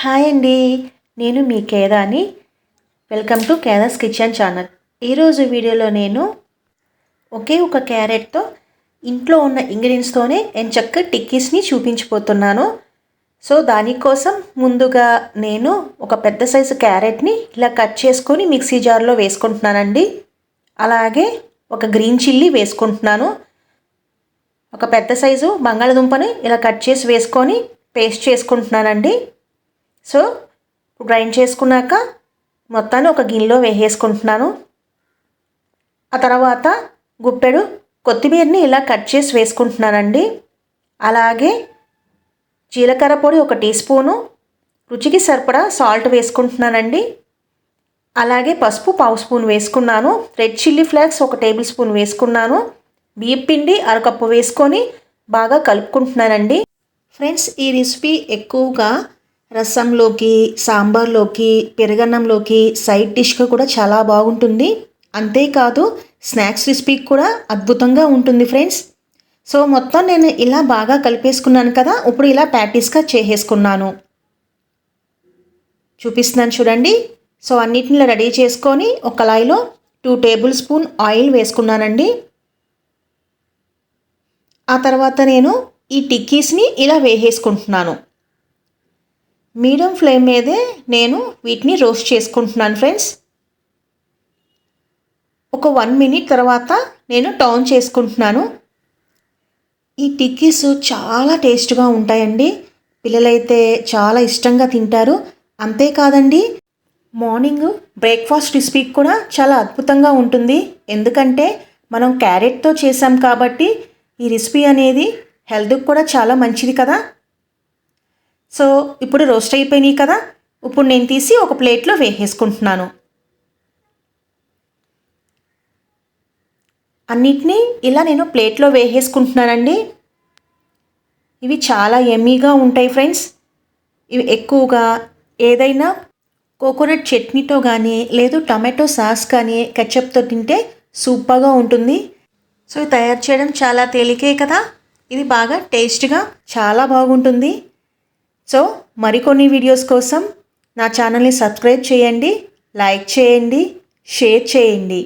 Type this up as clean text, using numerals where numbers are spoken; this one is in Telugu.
హాయ్ అండి, నేను మీ కేదాని. Welcome to Keda's kitchen channel. ఈరోజు వీడియోలో నేను ఒకే ఒక క్యారెట్తో ఇంట్లో ఉన్న ఇంగ్రీడియంట్స్తోనే ఎంచక్క టిక్కీస్ని చూపించిపోతున్నాను. సో దానికోసం ముందుగా నేను ఒక పెద్ద సైజు క్యారెట్ని ఇలా కట్ చేసుకొని మిక్సీ జార్లో వేసుకుంటున్నానండి. అలాగే ఒక గ్రీన్ చిల్లీ వేసుకుంటున్నాను. ఒక పెద్ద సైజు బంగాళదుంపని ఇలా కట్ చేసి వేసుకొని పేస్ట్ చేసుకుంటున్నానండి. సో గ్రైండ్ చేసుకున్నాక మొత్తాన్ని ఒక గిన్నెలో వేసేసుకుంటున్నాను. ఆ తర్వాత గుప్పెడు కొత్తిమీరని ఇలా కట్ చేసి వేసుకుంటున్నానండి. అలాగే జీలకర్ర పొడి 1 టీ స్పూను, రుచికి సరిపడా సాల్ట్ వేసుకుంటున్నానండి. అలాగే పసుపు 1/2 స్పూన్ వేసుకున్నాను. Red chilli flakes 1 table spoon వేసుకున్నాను. బియ్యం పిండి 1/2 కప్పు వేసుకొని బాగా కలుపుకుంటున్నానండి. ఫ్రెండ్స్, ఈ రెసిపీ ఎక్కువగా రసంలోకి, సాంబార్లోకి, పెరుగన్నంలోకి సైడ్ డిష్గా కూడా చాలా బాగుంటుంది. అంతేకాదు స్నాక్స్ రెసిపీకి కూడా అద్భుతంగా ఉంటుంది ఫ్రెండ్స్. సో మొత్తం నేను ఇలా బాగా కలిపేసుకున్నాను కదా. ఇప్పుడు ఇలా ప్యాటీస్గా చేసేసుకున్నాను. చూపిస్తున్నాను చూడండి. సో అన్నిటిని రెడీ చేసుకొని ఒక కళాయిలో 2 టేబుల్ స్పూన్ ఆయిల్ వేసుకున్నానండి. ఆ తర్వాత నేను ఈ టిక్కీస్ని ఇలా వేసేసుకుంటున్నాను. మీడియం ఫ్లేమ్ మీదే నేను వీటిని రోస్ట్ చేసుకుంటున్నాను ఫ్రెండ్స్. ఒక 1 మినిట్ తర్వాత నేను టర్న్ చేసుకుంటున్నాను. ఈ టిక్కీస్ చాలా టేస్ట్గా ఉంటాయండి. పిల్లలైతే చాలా ఇష్టంగా తింటారు. అంతేకాదండి, మార్నింగ్ బ్రేక్ఫాస్ట్ రెసిపీకి కూడా చాలా అద్భుతంగా ఉంటుంది. ఎందుకంటే మనం క్యారెట్తో చేసాం కాబట్టి ఈ రెసిపీ అనేది హెల్త్కి కూడా చాలా మంచిది కదా. సో ఇప్పుడు రోస్ట్ అయిపోయినాయి కదా. ఇప్పుడు నేను తీసి ఒక ప్లేట్లో వేసేసుకుంటున్నాను. అన్నిటినీ ఇలా నేను ప్లేట్లో వేసేసుకుంటున్నానండి. ఇవి చాలా యమ్మీగా ఉంటాయి ఫ్రెండ్స్. ఇవి ఎక్కువగా ఏదైనా కోకోనట్ చట్నీతో కానీ, లేదు టమాటో సాస్ కానీ, కెచప్తో తింటే సూపర్గా ఉంటుంది. సో ఇది తయారు చేయడం చాలా తేలికే కదా. ఇది బాగా టేస్ట్గా చాలా బాగుంటుంది. సో మరికొన్ని వీడియోస్ కోసం నా ఛానల్ని సబ్స్క్రైబ్ చేయండి, లైక్ చేయండి, షేర్ చేయండి.